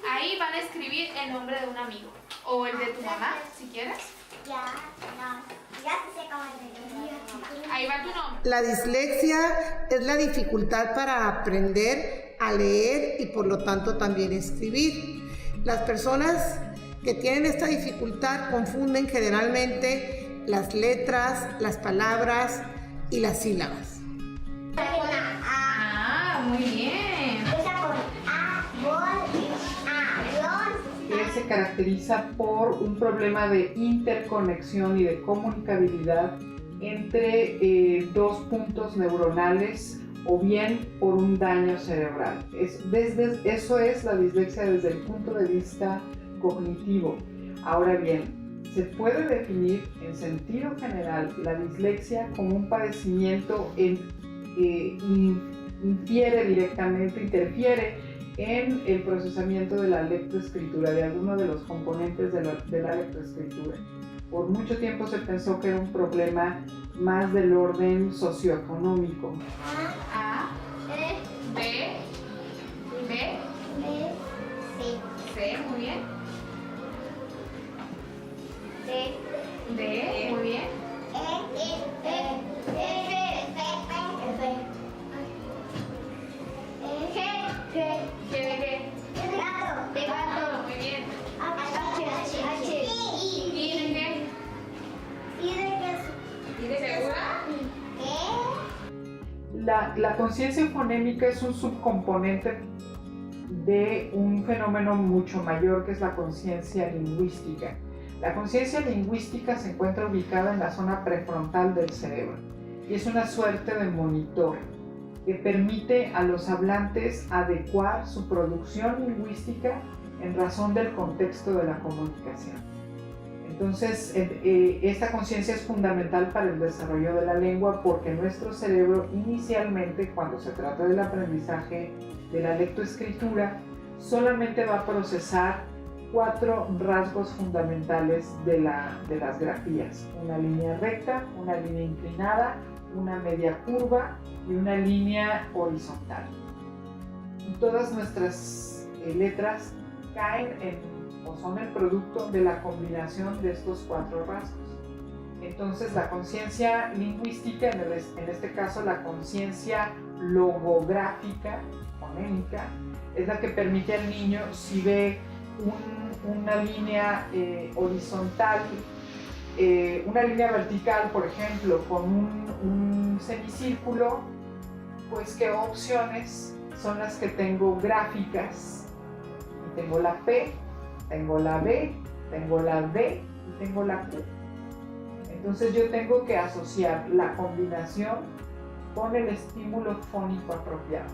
Ahí van a escribir el nombre de un amigo o el de tu mamá, si quieres. Ya sé cómo escribir. Ahí va tu nombre. La dislexia es la dificultad para aprender a leer y por lo tanto también escribir. Las personas que tienen esta dificultad confunden generalmente las letras, las palabras y las sílabas. Muy bien. Empieza con avión. Que se caracteriza por un problema de interconexión y de comunicabilidad entre dos puntos neuronales o bien por un daño cerebral. Eso es la dislexia desde el punto de vista cognitivo. Ahora bien, se puede definir en sentido general la dislexia como un padecimiento interfiere en el procesamiento de la lectoescritura, de alguno de los componentes de la lectoescritura. Por mucho tiempo se pensó que era un problema más del orden socioeconómico. A, B, C, muy bien. D, muy bien. G de qué? De gato, muy bien. ¿Y de qué? ¿Y de segura? La conciencia fonémica es un subcomponente de un fenómeno mucho mayor que es la conciencia lingüística. La conciencia lingüística se encuentra ubicada en la zona prefrontal del cerebro y es una suerte de monitor que permite a los hablantes adecuar su producción lingüística en razón del contexto de la comunicación. Entonces, esta conciencia es fundamental para el desarrollo de la lengua porque nuestro cerebro inicialmente, cuando se trata del aprendizaje de la lectoescritura, solamente va a procesar 4 rasgos fundamentales de las grafías: una línea recta, una línea inclinada, una media curva y una línea horizontal. Todas nuestras letras caen o son el producto de la combinación de estos 4 rasgos. Entonces la conciencia lingüística, en este caso la conciencia logográfica, fonémica, es la que permite al niño, si ve una línea horizontal, una línea vertical, por ejemplo, con un semicírculo, pues qué opciones son las que tengo gráficas. Y tengo la P, tengo la B, tengo la D y tengo la Q. Entonces yo tengo que asociar la combinación con el estímulo fónico apropiado.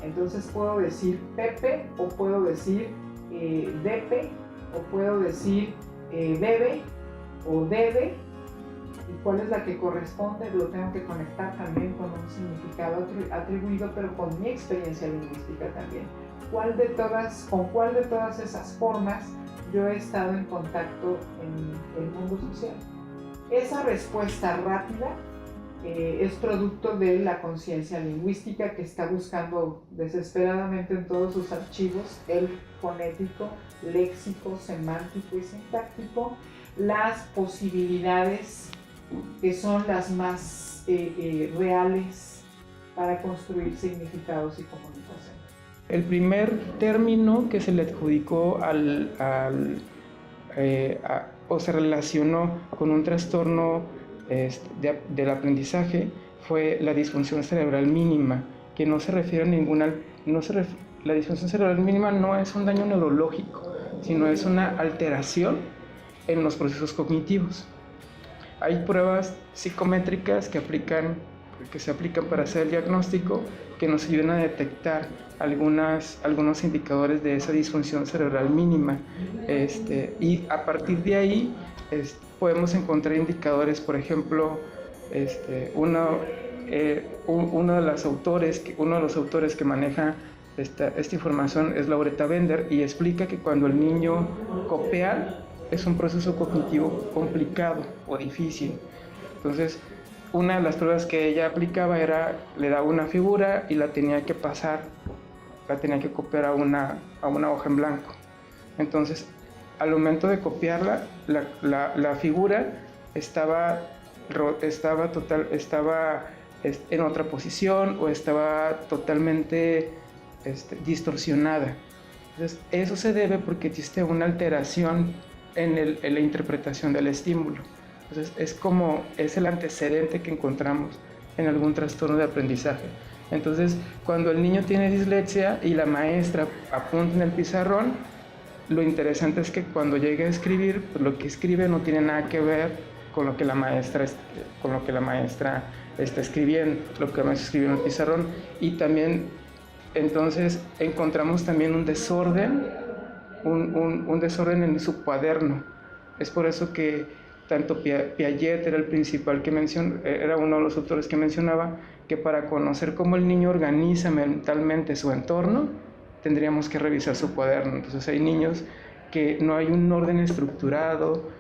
Entonces puedo decir Pepe o puedo decir Depe o puedo decir Bebe o Debe, y cuál es la que corresponde lo tengo que conectar también con un significado atribuido, pero con mi experiencia lingüística también. ¿Con cuál de todas esas formas yo he estado en contacto en el mundo social? Esa respuesta rápida es producto de la conciencia lingüística que está buscando desesperadamente en todos sus archivos, el fonético, léxico, semántico y sintáctico, las posibilidades que son las más reales para construir significados y comunicación. El primer término que se le adjudicó o se relacionó con un trastorno del aprendizaje fue la disfunción cerebral mínima, que no se refiere a ninguna... la disfunción cerebral mínima no es un daño neurológico, sino es una alteración en los procesos cognitivos. Hay pruebas psicométricas que se aplican para hacer el diagnóstico, que nos ayudan a detectar algunos indicadores de esa disfunción cerebral mínima, y a partir de ahí podemos encontrar indicadores. Por ejemplo, uno de los autores que maneja esta información es Lauretta Bender, y explica que cuando el niño copia es un proceso cognitivo complicado o difícil. Entonces, una de las pruebas que ella aplicaba era, le daba una figura y la tenía que copiar a una hoja en blanco. Entonces, al momento de copiarla, la figura estaba en otra posición o estaba totalmente distorsionada. Entonces, eso se debe porque existe una alteración en la interpretación del estímulo. Entonces, es el antecedente que encontramos en algún trastorno de aprendizaje. Entonces, cuando el niño tiene dislexia y la maestra apunta en el pizarrón, lo interesante es que cuando llegue a escribir, pues lo que escribe no tiene nada que ver con lo que la maestra está escribiendo, lo que la maestra escribió en el pizarrón. Y también, entonces, encontramos también un desorden en su cuaderno. Es por eso que tanto Piaget era uno de los autores que mencionaba que para conocer cómo el niño organiza mentalmente su entorno, tendríamos que revisar su cuaderno. Entonces hay niños que no hay un orden estructurado,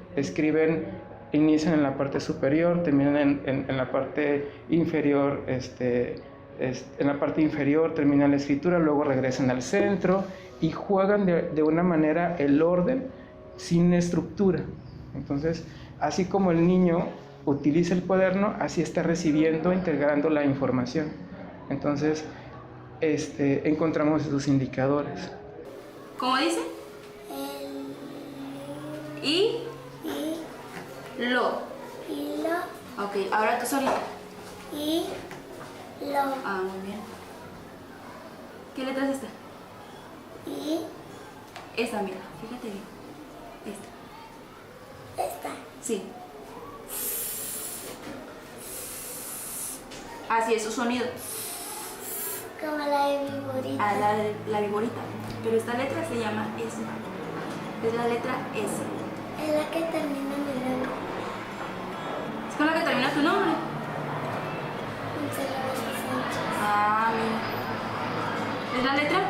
inician en la parte superior, terminan en la parte inferior, en la parte inferior terminan la escritura, luego regresan al centro y juegan de una manera el orden sin estructura. Entonces, así como el niño utiliza el cuaderno, así está recibiendo, integrando la información. Entonces, encontramos esos indicadores. ¿Cómo dice? Y lo. Ok, ahora tú solita. Y lo. Ah, muy bien. ¿Qué letra es esta? Y Esta, mira, fíjate bien. esta. Sí. Así es su sonido. Como la de viborita. Ah, la viborita. Pero esta letra se llama S. Es la letra S. Es la que termina en el nombre. Es con la que termina tu nombre. Ah, mira. ¿Es la letra?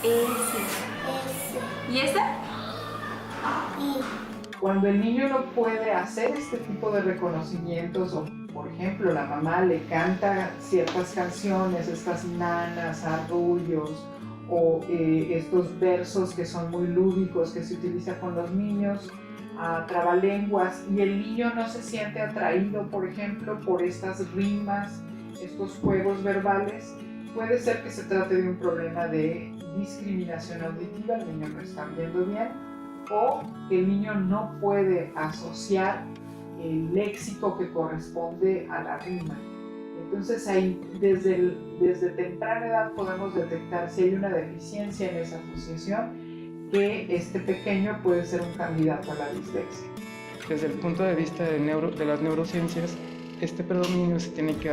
S. ¿Y esta? Cuando el niño no puede hacer este tipo de reconocimientos, o por ejemplo la mamá le canta ciertas canciones, estas nanas, arrullos, o estos versos que son muy lúdicos que se utiliza con los niños, trabalenguas, y el niño no se siente atraído, por ejemplo, por estas rimas, estos juegos verbales, puede ser que se trate de un problema de discriminación auditiva, el niño no está viendo bien, o que el niño no puede asociar el léxico que corresponde a la rima. Entonces ahí desde temprana edad podemos detectar si hay una deficiencia en esa asociación, que este pequeño puede ser un candidato a la dislexia. Desde el punto de vista de las neurociencias, este predominio se tiene que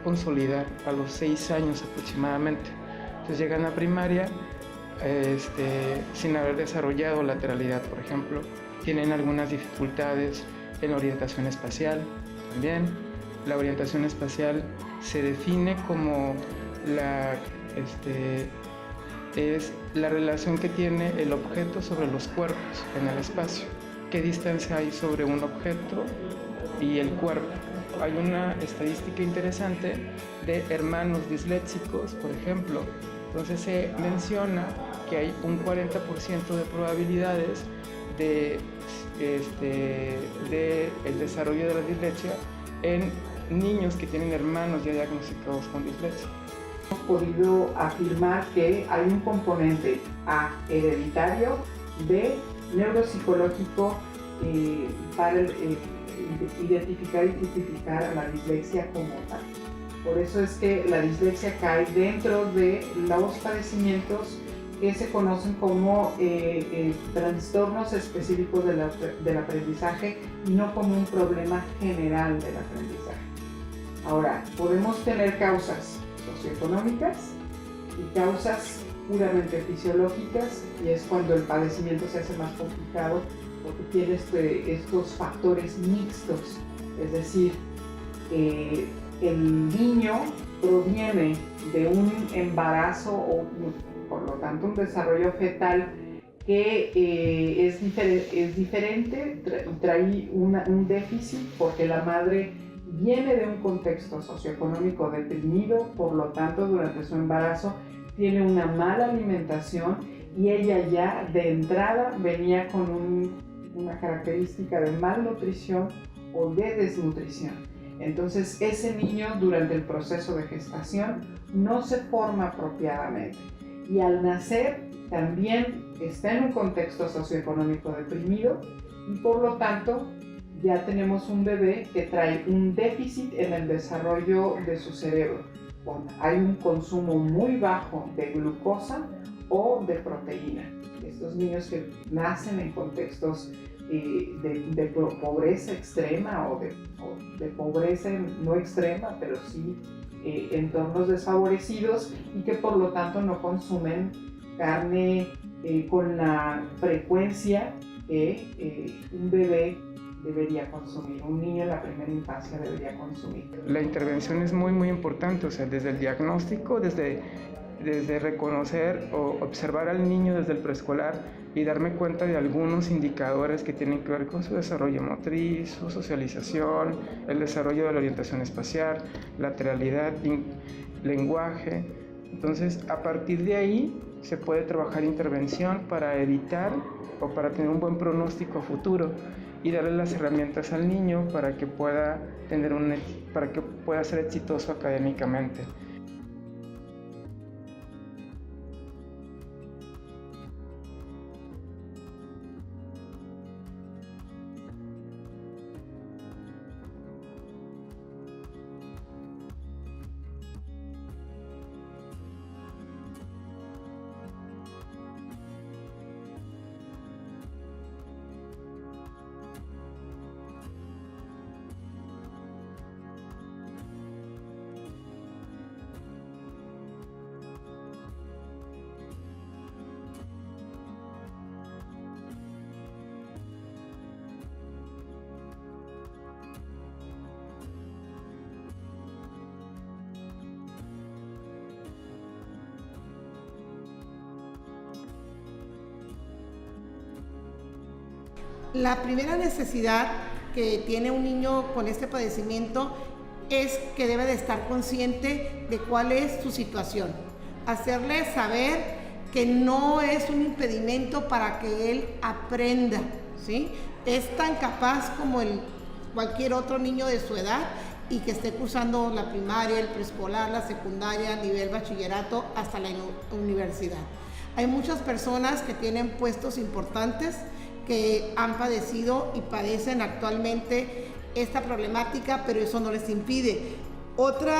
consolidar a los 6 años aproximadamente. Entonces llegan a primaria sin haber desarrollado lateralidad, por ejemplo. Tienen algunas dificultades en la orientación espacial también. La orientación espacial se define como es la relación que tiene el objeto sobre los cuerpos en el espacio. qué distancia hay sobre un objeto y el cuerpo. Hay una estadística interesante de hermanos disléxicos, por ejemplo. Entonces se menciona que hay un 40% de probabilidades de el desarrollo de la dislexia en niños que tienen hermanos ya diagnosticados con dislexia. Hemos podido afirmar que hay un componente A, hereditario, B, neuropsicológico, para identificar y tipificar a la dislexia como tal. Por eso es que la dislexia cae dentro de los padecimientos que se conocen como trastornos específicos del aprendizaje y no como un problema general del aprendizaje. Ahora, podemos tener causas socioeconómicas y causas puramente fisiológicas, y es cuando el padecimiento se hace más complicado porque tiene estos factores mixtos, es decir, el niño proviene de un embarazo o por lo tanto un desarrollo fetal que es diferente, trae un déficit porque la madre viene de un contexto socioeconómico deprimido, por lo tanto durante su embarazo tiene una mala alimentación y ella ya de entrada venía con una característica de malnutrición o de desnutrición. Entonces ese niño durante el proceso de gestación no se forma apropiadamente y al nacer también está en un contexto socioeconómico deprimido y por lo tanto ya tenemos un bebé que trae un déficit en el desarrollo de su cerebro. Cuando hay un consumo muy bajo de glucosa o de proteína. Estos niños que nacen en contextos de pobreza extrema o de pobreza no extrema, pero sí entornos desfavorecidos y que por lo tanto no consumen carne con la frecuencia que un bebé debería consumir, un niño en la primera infancia debería consumir. La intervención es muy importante, o sea, desde el diagnóstico, desde reconocer o observar al niño desde el preescolar y darme cuenta de algunos indicadores que tienen que ver con su desarrollo motriz, su socialización, el desarrollo de la orientación espacial, lateralidad, lenguaje. Entonces, a partir de ahí se puede trabajar intervención para evitar o para tener un buen pronóstico a futuro y darle las herramientas al niño para que pueda ser exitoso académicamente. La primera necesidad que tiene un niño con este padecimiento es que debe de estar consciente de cuál es su situación. Hacerle saber que no es un impedimento para que él aprenda, ¿sí? Es tan capaz como cualquier otro niño de su edad y que esté cursando la primaria, el preescolar, la secundaria, nivel bachillerato, hasta la universidad. Hay muchas personas que tienen puestos importantes que han padecido y padecen actualmente esta problemática, pero eso no les impide. Otra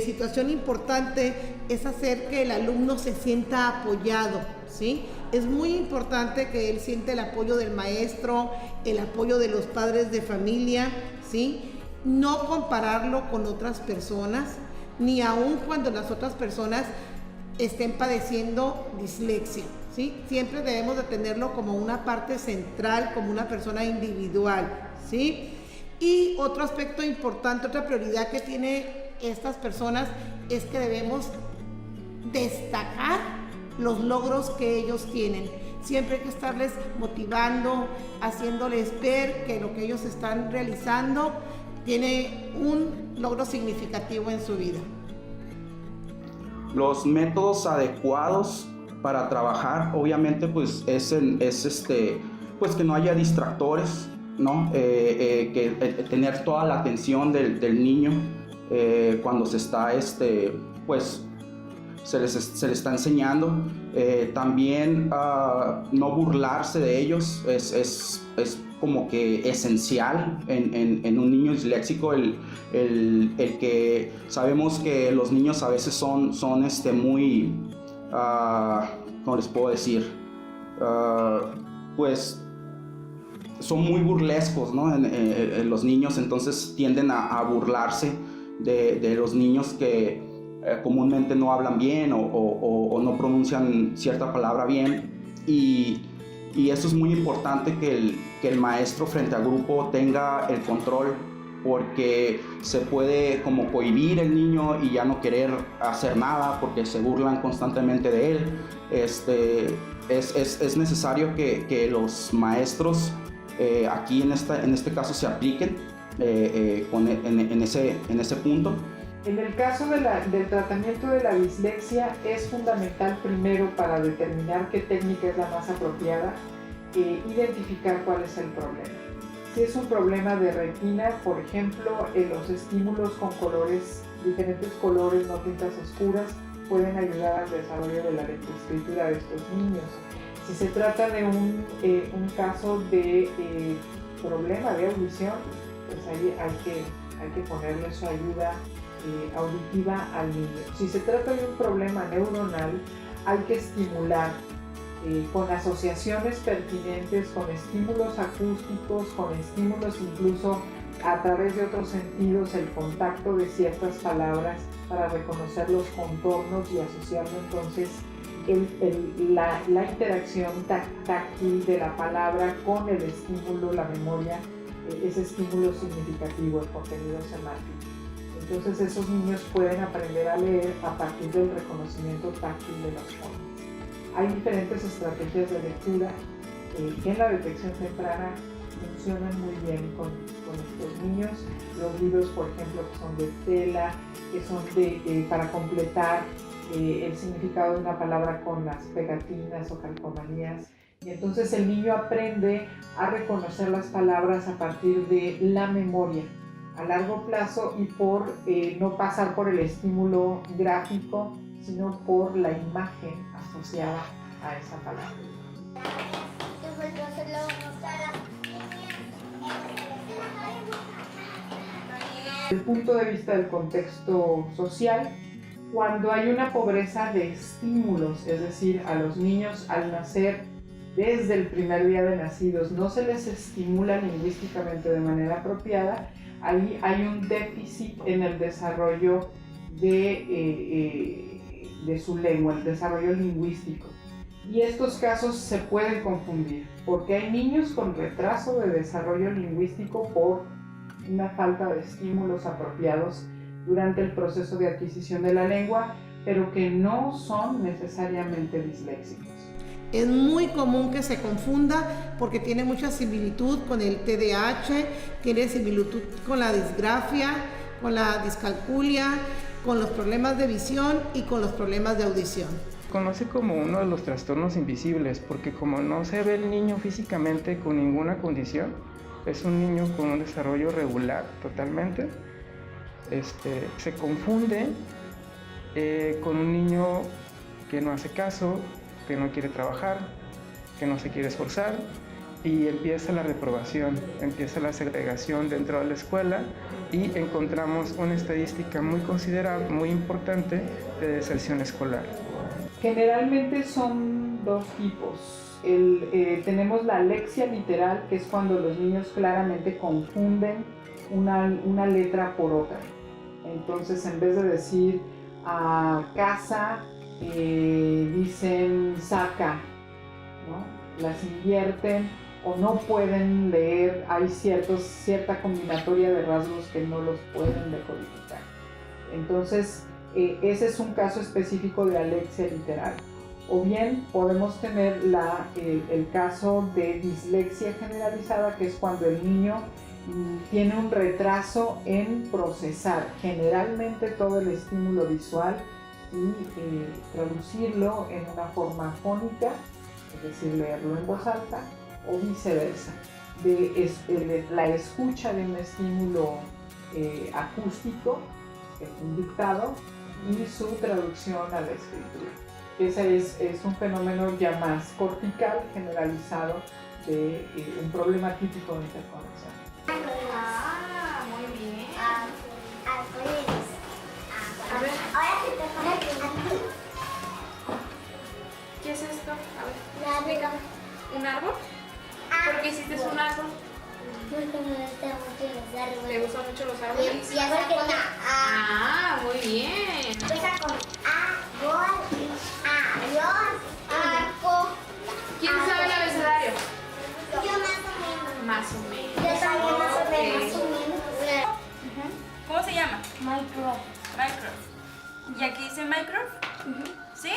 situación importante es hacer que el alumno se sienta apoyado, ¿sí? Es muy importante que él sienta el apoyo del maestro, el apoyo de los padres de familia, ¿sí? No compararlo con otras personas, ni aun cuando las otras personas estén padeciendo dislexia, ¿sí? Siempre debemos de tenerlo como una parte central, como una persona individual, ¿sí? Y otro aspecto importante, otra prioridad que tienen estas personas es que debemos destacar los logros que ellos tienen. siempre hay que estarles motivando, haciéndoles ver que lo que ellos están realizando tiene un logro significativo en su vida. Los métodos adecuados para trabajar, obviamente, pues pues que no haya distractores, ¿no? Tener toda la atención del niño cuando se está, pues se les está enseñando. También no burlarse de ellos es como que esencial en un niño disléxico, el que sabemos que los niños a veces son muy, ¿cómo les puedo decir? Pues son muy burlescos, ¿no? Los niños entonces tienden a burlarse de los niños que comúnmente no hablan bien o no pronuncian cierta palabra bien, y eso es muy importante que el maestro frente al grupo tenga el control, porque se puede como cohibir el niño y ya no querer hacer nada porque se burlan constantemente de él. Es necesario que los maestros aquí en este caso se apliquen en ese punto. En el caso del tratamiento de la dislexia es fundamental primero, para determinar qué técnica es la más apropiada, identificar cuál es el problema. Si es un problema de retina, por ejemplo, los estímulos con diferentes colores, no tintas oscuras, pueden ayudar al desarrollo de la lectoescritura de estos niños. Si se trata de un caso de problema de audición, pues ahí hay que ponerle su ayuda auditiva al niño. Si se trata de un problema neuronal, hay que estimular con asociaciones pertinentes, con estímulos acústicos, con estímulos incluso a través de otros sentidos, el contacto de ciertas palabras para reconocer los contornos y asociarlo entonces la interacción táctil de la palabra con el estímulo, la memoria, ese estímulo significativo, el contenido semántico. Entonces esos niños pueden aprender a leer a partir del reconocimiento táctil de las formas. Hay diferentes estrategias de lectura que en la detección temprana funcionan muy bien con estos niños. Los libros, por ejemplo, que son de tela, que son para completar el significado de una palabra con las pegatinas o calcomanías. Y entonces el niño aprende a reconocer las palabras a partir de la memoria a largo plazo y por no pasar por el estímulo gráfico, sino por la imagen asociada a esa palabra. Desde el punto de vista del contexto social, cuando hay una pobreza de estímulos, es decir, a los niños al nacer, desde el primer día de nacidos, no se les estimula lingüísticamente de manera apropiada, ahí hay un déficit en el desarrollo de su lengua, el desarrollo lingüístico. Y estos casos se pueden confundir, porque hay niños con retraso de desarrollo lingüístico por una falta de estímulos apropiados durante el proceso de adquisición de la lengua, pero que no son necesariamente disléxicos. Es muy común que se confunda porque tiene mucha similitud con el TDAH, tiene similitud con la disgrafia, con la discalculia, con los problemas de visión y con los problemas de audición. Conoce como uno de los trastornos invisibles porque como no se ve el niño físicamente con ninguna condición, es un niño con un desarrollo regular totalmente, se confunde con un niño que no hace caso, que no quiere trabajar, que no se quiere esforzar, y empieza la reprobación, empieza la segregación dentro de la escuela y encontramos una estadística muy considerable, muy importante de deserción escolar. Generalmente son dos tipos. Tenemos la alexia literal, que es cuando los niños claramente confunden una letra por otra. Entonces, en vez de decir casa, dicen saca, ¿no? Las invierten o no pueden leer, hay cierta combinatoria de rasgos que no los pueden decodificar. Entonces, ese es un caso específico de alexia literal. O bien podemos tener el caso de dislexia generalizada, que es cuando el niño tiene un retraso en procesar generalmente todo el estímulo visual y traducirlo en una forma fónica, es decir, leerlo en voz alta, o viceversa, la escucha de un estímulo acústico, un dictado, y su traducción a la escritura. Ese es un fenómeno ya más cortical, generalizado, de un problema típico de interconexión. Ah, muy bien. Arcoíris. A ver, Ahora te toca aquí. ¿qué es esto? A ver, La explícame. ¿Un árbol? ¿Por qué hiciste un árbol? Porque me gustan mucho los ¿Le árboles. gustan mucho los árboles? Y porque con A. Ah, muy bien. Empieza con árbol, avión, arco. ¿Quién sabe el abecedario? Yo más o menos. Más o menos. Yo también más o menos. Ok. ¿Cómo se llama? Minecraft. Minecraft. ¿Y aquí dice Minecraft? ¿Sí?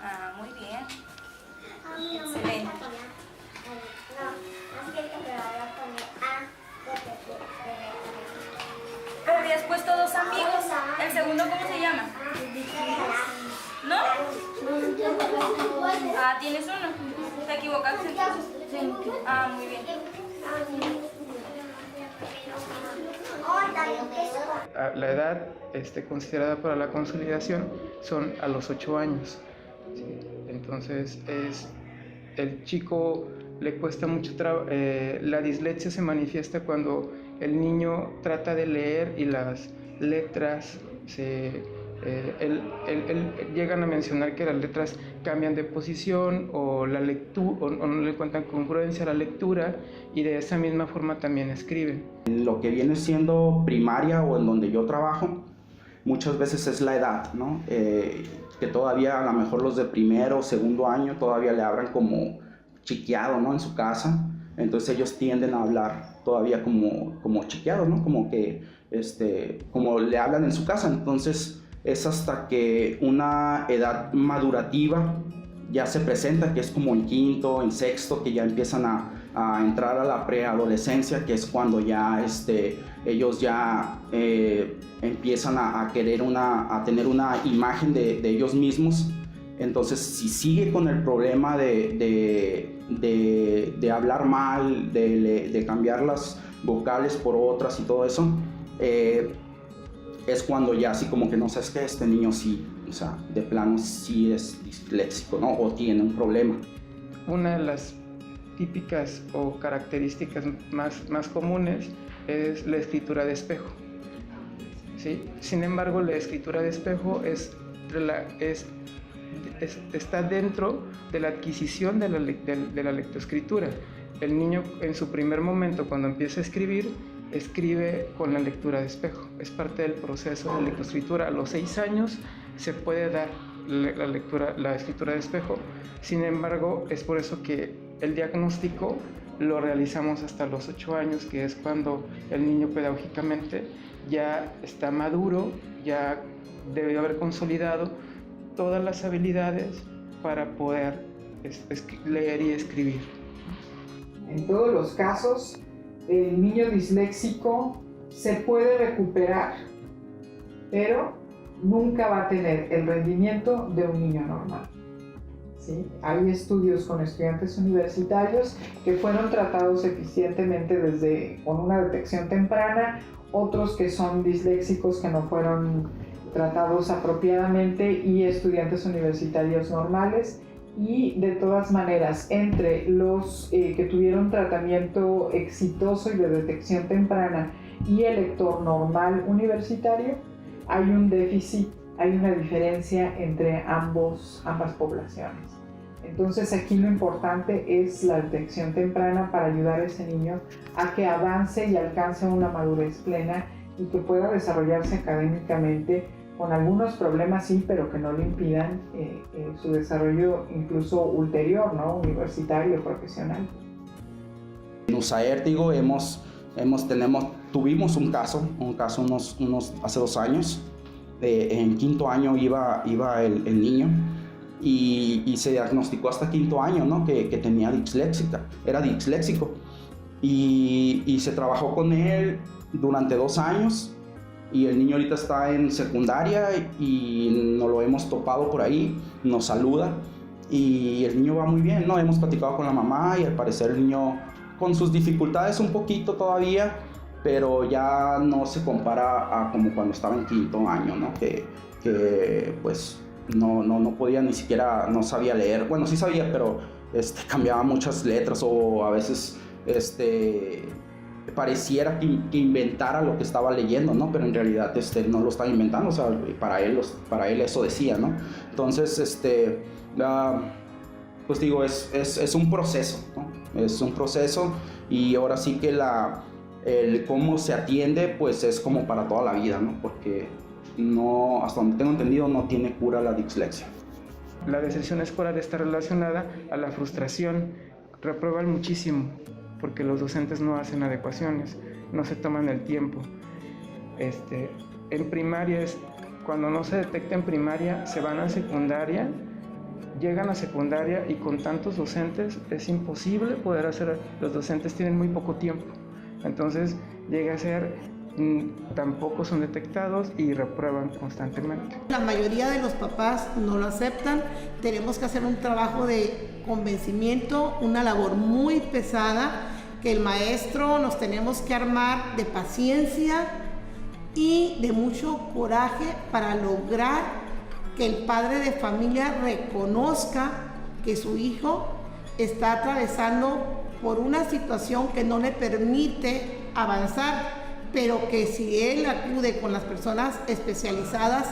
Ah, muy bien. Excelente. No, así que ahora pone A. Pero habías puesto dos amigos. ¿El segundo cómo se llama? ¿No? Ah, tienes uno. ¿Te equivocaste? Ah, muy bien. La edad considerada para la consolidación son a los 8 años. ¿Sí? Entonces el chico le cuesta mucho trabajo. La dislexia se manifiesta cuando el niño trata de leer y las letras llegan a mencionar que las letras cambian de posición o la lectura o no le encuentran congruencia a la lectura, y de esa misma forma también escriben. Lo que viene siendo primaria o en donde yo trabajo, muchas veces es la edad, ¿no? Que todavía a lo mejor los de primero o segundo año todavía le hablan como chiqueado, ¿no? En su casa, entonces ellos tienden a hablar todavía como chiqueado, ¿no? Como que, como le hablan en su casa. Entonces es hasta que una edad madurativa ya se presenta, que es como en quinto, en sexto, que ya empiezan a entrar a la preadolescencia, que es cuando ya ellos ya empiezan a querer a tener una imagen de ellos mismos. Entonces, si sigue con el problema de hablar mal, de cambiar las vocales por otras y todo eso, es cuando ya así como que no sabes que este niño sí, o sea, de plano sí es disléxico, ¿no? O tiene un problema. Una de las típicas o características más comunes es la escritura de espejo. ¿Sí? Sin embargo, la escritura de espejo está dentro de la adquisición de la lectoescritura. El niño en su primer momento, cuando empieza a escribir, escribe con la lectura de espejo. Es parte del proceso de lectoescritura. A los 6 años se puede dar la escritura de espejo. Sin embargo, es por eso que el diagnóstico lo realizamos hasta los 8 años, que es cuando el niño pedagógicamente ya está maduro, ya debe haber consolidado todas las habilidades para poder leer y escribir. En todos los casos, el niño disléxico se puede recuperar, pero nunca va a tener el rendimiento de un niño normal. ¿Sí? Hay estudios con estudiantes universitarios que fueron tratados eficientemente con una detección temprana, otros que son disléxicos que no fueron tratados apropiadamente, y estudiantes universitarios normales. Y de todas maneras, entre los que tuvieron tratamiento exitoso y de detección temprana y el lector normal universitario, hay un déficit, hay una diferencia entre ambas poblaciones. Entonces aquí lo importante es la detección temprana para ayudar a ese niño a que avance y alcance una madurez plena y que pueda desarrollarse académicamente con algunos problemas, sí, pero que no le impidan su desarrollo incluso ulterior, ¿no? Universitario, profesional. En USAER, digo, tuvimos un caso hace 2 años. En quinto año iba el niño y se diagnosticó hasta quinto año, ¿no? que tenía era disléxico. Y se trabajó con él durante 2 años, y el niño ahorita está en secundaria y nos lo hemos topado por ahí, nos saluda y el niño va muy bien, ¿no? Hemos platicado con la mamá y al parecer el niño con sus dificultades un poquito todavía, pero ya no se compara a como cuando estaba en quinto año, ¿no? Que pues no podía ni siquiera, no sabía leer, bueno sí sabía, pero cambiaba muchas letras o a veces pareciera que inventara lo que estaba leyendo, ¿no? Pero en realidad no lo estaba inventando, o sea, para él eso decía, ¿no? Entonces, pues digo, es un proceso, ¿no? Es un proceso, y ahora sí que el cómo se atiende, pues es como para toda la vida, ¿no? Porque no, hasta donde tengo entendido, no tiene cura la dislexia. La deserción escolar está relacionada a la frustración. Reprueban muchísimo porque los docentes no hacen adecuaciones, no se toman el tiempo. En primaria cuando no se detecta en primaria, se van a secundaria, llegan a secundaria y con tantos docentes es imposible poder hacer. Los docentes tienen muy poco tiempo, entonces llega a ser tampoco son detectados y reprueban constantemente. La mayoría de los papás no lo aceptan. Tenemos que hacer un trabajo de convencimiento, una labor muy pesada, que el maestro nos tenemos que armar de paciencia y de mucho coraje para lograr que el padre de familia reconozca que su hijo está atravesando por una situación que no le permite avanzar, pero que si él acude con las personas especializadas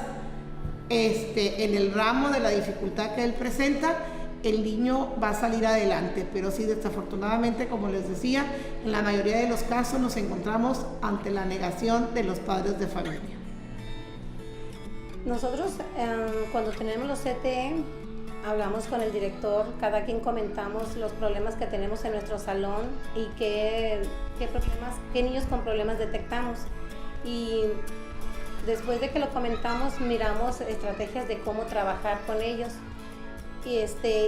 en el ramo de la dificultad que él presenta, el niño va a salir adelante. Pero sí, desafortunadamente, como les decía, en la mayoría de los casos nos encontramos ante la negación de los padres de familia. Nosotros cuando tenemos los CTE, hablamos con el director, cada quien comentamos los problemas que tenemos en nuestro salón y qué niños con problemas detectamos. Y después de que lo comentamos, miramos estrategias de cómo trabajar con ellos.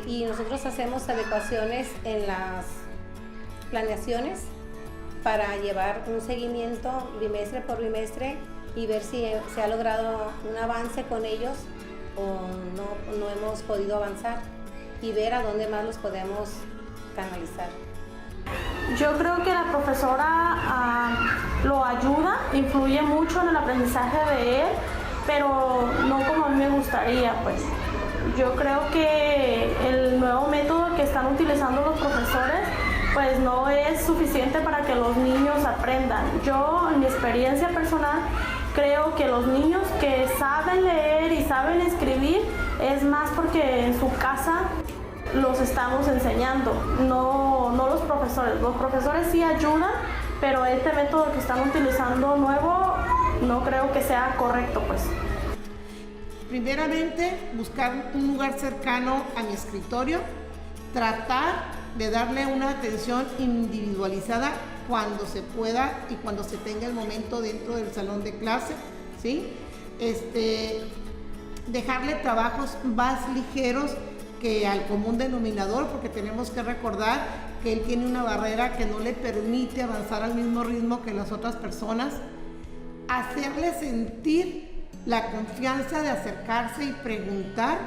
Y nosotros hacemos adecuaciones en las planeaciones para llevar un seguimiento bimestre por bimestre y ver si se ha logrado un avance con ellos o no hemos podido avanzar, y ver a dónde más los podemos canalizar. Yo creo que la profesora lo ayuda, influye mucho en el aprendizaje de él, pero no como a mí me gustaría, pues. Yo creo que el nuevo método que están utilizando los profesores pues no es suficiente para que los niños aprendan. Yo, en mi experiencia personal, creo que los niños que saben leer y saben escribir es más porque en su casa los estamos enseñando, no los profesores. Los profesores sí ayudan, pero este método que están utilizando nuevo no creo que sea correcto, pues. Primeramente, buscar un lugar cercano a mi escritorio, tratar de darle una atención individualizada cuando se pueda y cuando se tenga el momento dentro del salón de clase, ¿sí? Dejarle trabajos más ligeros que al común denominador, porque tenemos que recordar que él tiene una barrera que no le permite avanzar al mismo ritmo que las otras personas. Hacerle sentir la confianza de acercarse y preguntar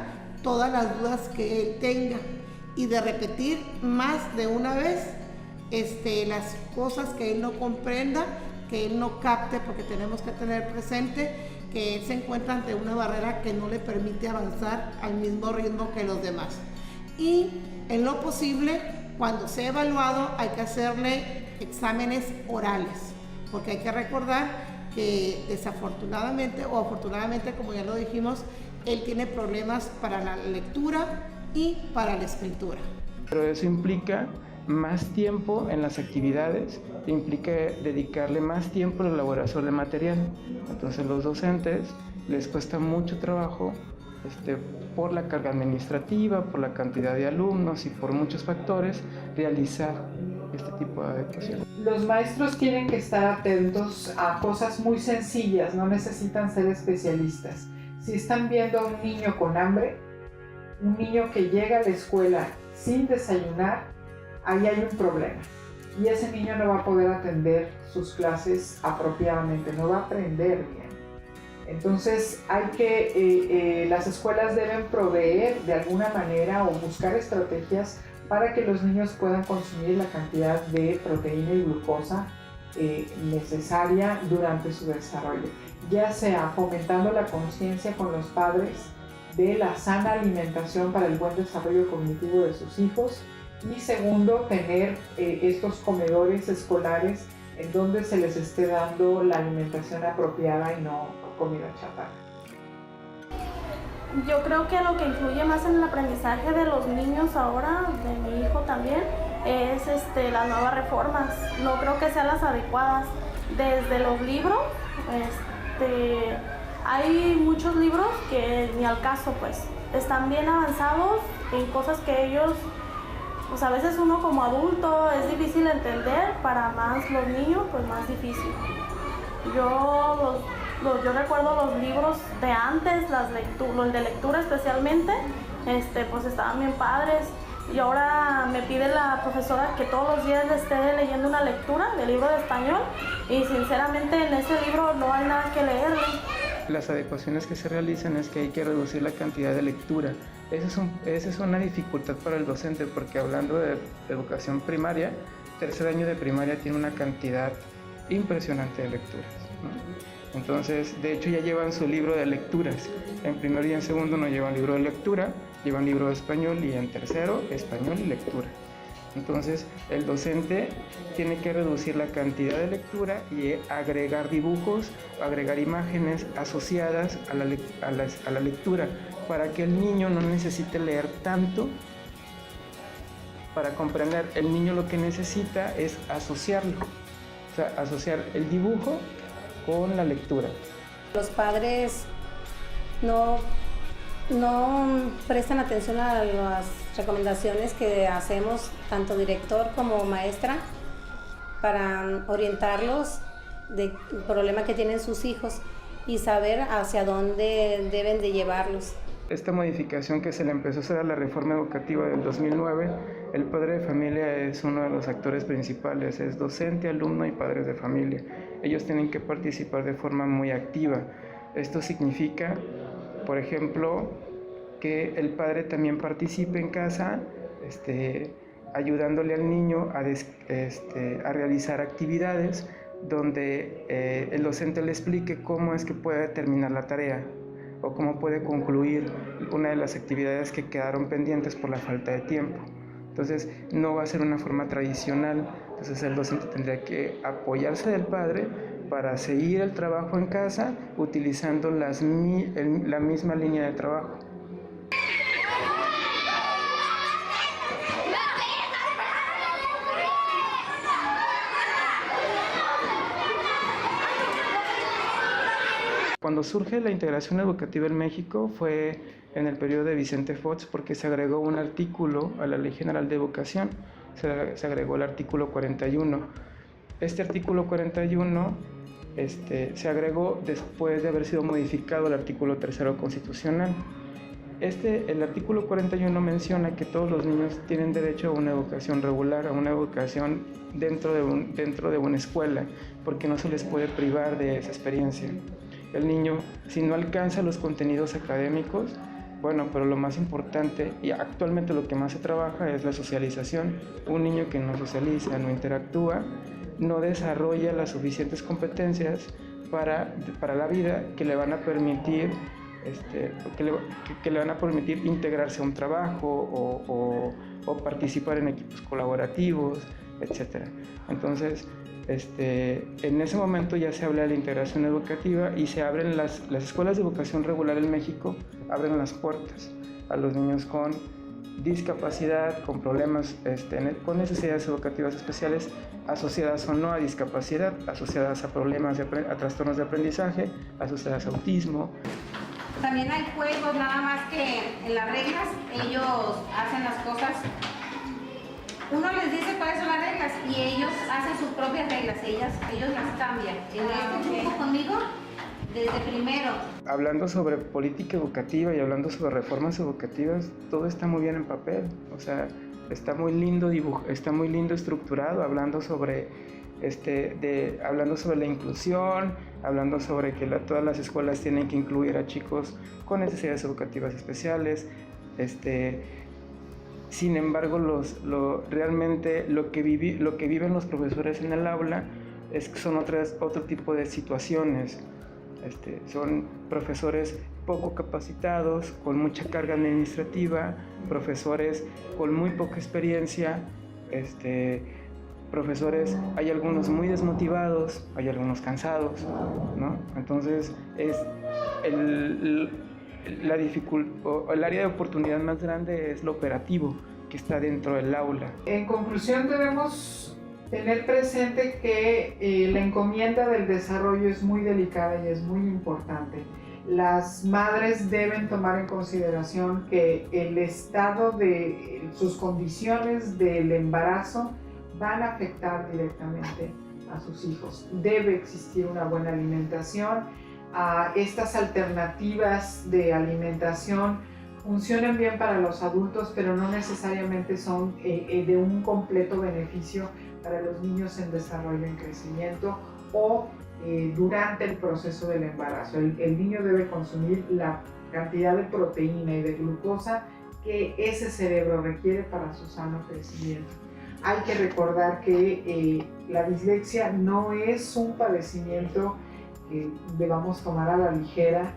todas las dudas que él tenga, y de repetir más de una vez las cosas que él no comprenda, que él no capte, porque tenemos que tener presente que él se encuentra ante una barrera que no le permite avanzar al mismo ritmo que los demás. Y en lo posible, cuando sea evaluado, hay que hacerle exámenes orales, porque hay que recordar que desafortunadamente o afortunadamente, como ya lo dijimos, él tiene problemas para la lectura y para la escritura. Pero eso implica más tiempo en las actividades, implica dedicarle más tiempo a la elaboración de material. Entonces los docentes les cuesta mucho trabajo por la carga administrativa, por la cantidad de alumnos y por muchos factores, realizar este tipo de adecuación. Los maestros tienen que estar atentos a cosas muy sencillas, no necesitan ser especialistas. Si están viendo a un niño con hambre, un niño que llega a la escuela sin desayunar, ahí hay un problema. Y ese niño no va a poder atender sus clases apropiadamente, no va a aprender bien. Entonces las escuelas deben proveer de alguna manera o buscar estrategias para que los niños puedan consumir la cantidad de proteína y glucosa necesaria durante su desarrollo, ya sea fomentando la conciencia con los padres de la sana alimentación para el buen desarrollo cognitivo de sus hijos, y segundo, tener estos comedores escolares en donde se les esté dando la alimentación apropiada y no comida chatarra. Yo creo que lo que influye más en el aprendizaje de los niños ahora, de mi hijo también, es las nuevas reformas. No creo que sean las adecuadas. Desde los libros, hay muchos libros que ni al caso, pues. Están bien avanzados en cosas que ellos, pues a veces uno como adulto es difícil entender, para más los niños, pues más difícil. Yo recuerdo los libros de antes, los de lectura especialmente, pues estaban bien padres. Y ahora me pide la profesora que todos los días le esté leyendo una lectura del libro de español, y sinceramente en ese libro no hay nada que leerle. Las adecuaciones que se realizan es que hay que reducir la cantidad de lectura. Esa es una dificultad para el docente, porque hablando de educación primaria, tercer año de primaria tiene una cantidad impresionante de lecturas, ¿no? Entonces, de hecho ya llevan su libro de lecturas. En primero y en segundo no llevan libro de lectura, llevan libro de español, y en tercero, español y lectura. Entonces, el docente tiene que reducir la cantidad de lectura y agregar dibujos, agregar imágenes asociadas a la lectura, para que el niño no necesite leer tanto para comprender. El niño lo que necesita es asociarlo, o sea, asociar el dibujo con la lectura. Los padres no prestan atención a las recomendaciones que hacemos, tanto director como maestra, para orientarlos del problema que tienen sus hijos y saber hacia dónde deben de llevarlos. Esta modificación que se le empezó a hacer a la reforma educativa del 2009, el padre de familia es uno de los actores principales, es docente, alumno y padres de familia. Ellos tienen que participar de forma muy activa. Esto significa, por ejemplo, que el padre también participe en casa, ayudándole al niño a realizar actividades donde el docente le explique cómo es que puede terminar la tarea o cómo puede concluir una de las actividades que quedaron pendientes por la falta de tiempo. Entonces, no va a ser una forma tradicional. Entonces, el docente tendría que apoyarse del padre para seguir el trabajo en casa utilizando la misma línea de trabajo. Cuando surge la integración educativa en México fue en el periodo de Vicente Fox, porque se agregó un artículo a la Ley General de Educación, se agregó el artículo 41. Este artículo 41 se agregó después de haber sido modificado el artículo 3º constitucional. El artículo 41 menciona que todos los niños tienen derecho a una educación regular, a una educación dentro de una escuela, porque no se les puede privar de esa experiencia. El niño, si no alcanza los contenidos académicos, bueno, pero lo más importante, y actualmente lo que más se trabaja, es la socialización. Un niño que no socializa, no interactúa, no desarrolla las suficientes competencias para la vida que le van a permitir, que le van a permitir integrarse a un trabajo o participar en equipos colaborativos, etc. Entonces, en ese momento ya se habla de la integración educativa y se abren las escuelas de educación regular en México, abren las puertas a los niños con discapacidad, con problemas, con necesidades educativas especiales, asociadas o no a discapacidad, asociadas a problemas, a trastornos de aprendizaje, asociadas a autismo. También hay juegos, nada más que en las reglas ellos hacen las cosas. Uno les dice cuáles son las reglas y ellos hacen sus propias reglas, ellos las cambian. En este grupo conmigo desde primero. Hablando sobre política educativa y hablando sobre reformas educativas, todo está muy bien en papel, o sea, está muy lindo estructurado, hablando sobre hablando sobre la inclusión, hablando sobre que todas las escuelas tienen que incluir a chicos con necesidades educativas especiales. Sin embargo, realmente lo que viven los profesores en el aula son otro tipo de situaciones. Son profesores poco capacitados, con mucha carga administrativa, profesores con muy poca experiencia, profesores, hay algunos muy desmotivados, hay algunos cansados, ¿no? Entonces el área de oportunidad más grande es lo operativo que está dentro del aula. En conclusión, debemos tener presente que la encomienda del desarrollo es muy delicada y es muy importante. Las madres deben tomar en consideración que el estado de sus condiciones del embarazo van a afectar directamente a sus hijos. Debe existir una buena alimentación. Estas alternativas de alimentación funcionan bien para los adultos, pero no necesariamente son de un completo beneficio para los niños en desarrollo, en crecimiento o durante el proceso del embarazo. El niño debe consumir la cantidad de proteína y de glucosa que ese cerebro requiere para su sano crecimiento. Hay que recordar que la dislexia no es un padecimiento que debamos tomar a la ligera.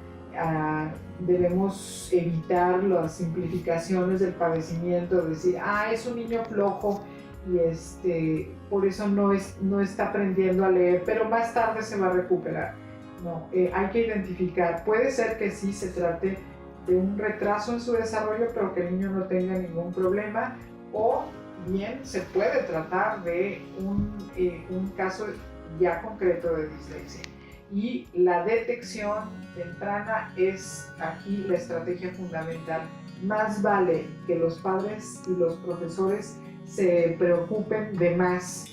Debemos evitar las simplificaciones del padecimiento, decir, es un niño flojo y por eso no está aprendiendo a leer, pero más tarde se va a recuperar. No, hay que identificar, puede ser que sí se trate de un retraso en su desarrollo, pero que el niño no tenga ningún problema, o bien se puede tratar de un caso ya concreto de dislexia. Y la detección temprana es aquí la estrategia fundamental. Más vale que los padres y los profesores se preocupen de más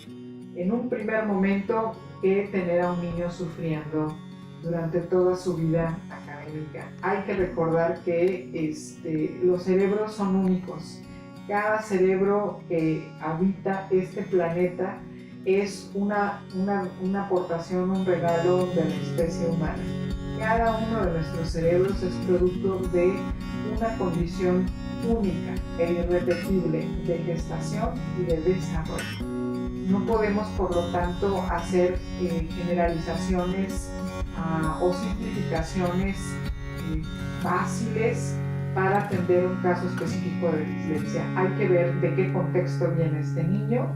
en un primer momento que tener a un niño sufriendo durante toda su vida académica. Hay que recordar que los cerebros son únicos. Cada cerebro que habita este planeta es una aportación, un regalo de la especie humana. Cada uno de nuestros cerebros es producto de una condición única e irrepetible de gestación y de desarrollo. No podemos, por lo tanto, hacer generalizaciones o simplificaciones fáciles para atender un caso específico de dislexia. Hay que ver de qué contexto viene este niño,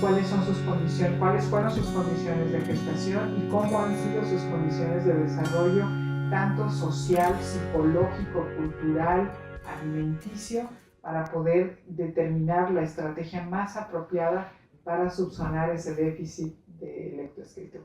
cuáles fueron sus condiciones de gestación y cómo han sido sus condiciones de desarrollo, tanto social, psicológico, cultural, alimenticio, para poder determinar la estrategia más apropiada para subsanar ese déficit de lectoescritura.